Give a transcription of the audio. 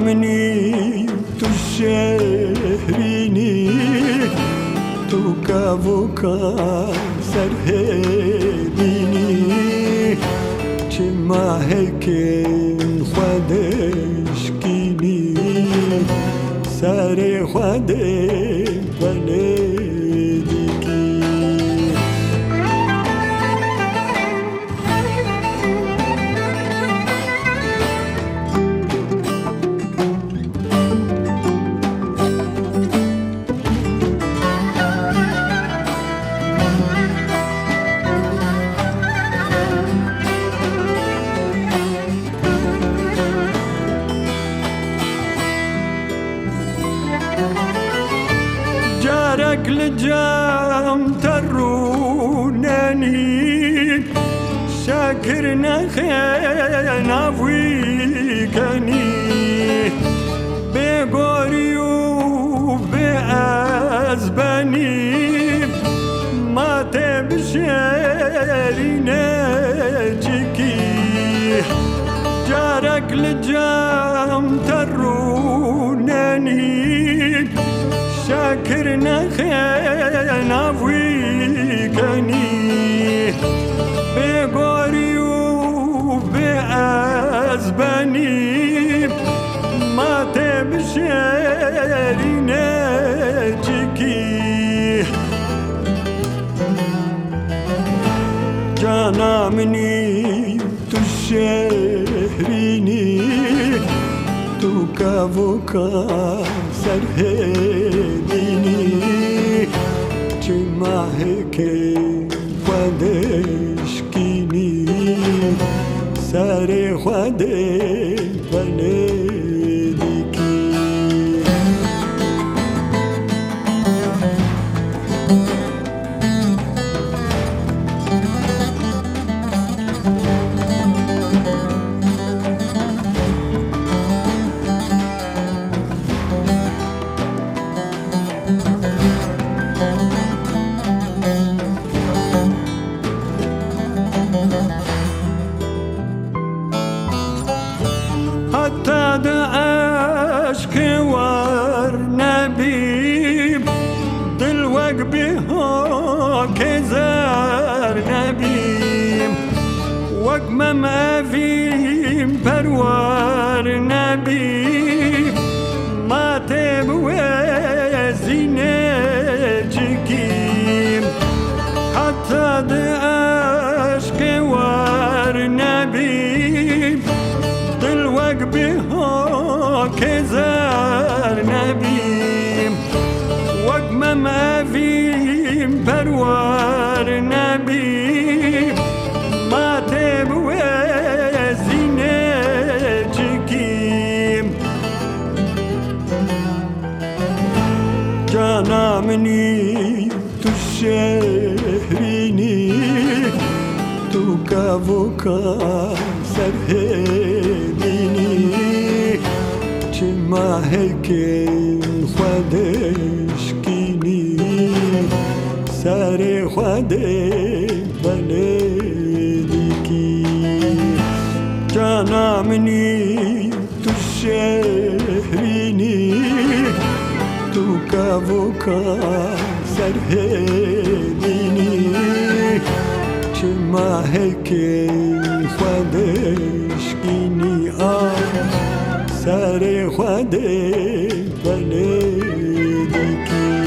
منی تو شهرینی تو کاوکا سرهدینی چه محکن خودش کینی سر خوده لجام ترونني شاكر نخين عفويكني بقوري وبأزباني ما تبشري نجيكي جارك لجام ترونني شاكر نخين عفويكني بقوري وبأزباني ما تبشري نجيكي جانا مني تشهريني تو کاوکا سرهدینی چه محکه خودش کینی سر خوده بندگی حتى ده عشق ور نبيب دلوق بها كزار نبيب وقم ما فيم پروار نبيب ما تبوزي نجيكيم حتى ده عشق ور نبيب دلوق بها كزار نبيم وقم ما فيم پروار نبيم ما تبوزي نجيكيم جانا مني تشهريني تو کاوکا سرهدینی چه ماهك خودش کینی سر خود بلدی کی جانمنی تو شهرینی تو کاوکا سرهدینی چه ماهک خودش کینی سر خود بلدی کی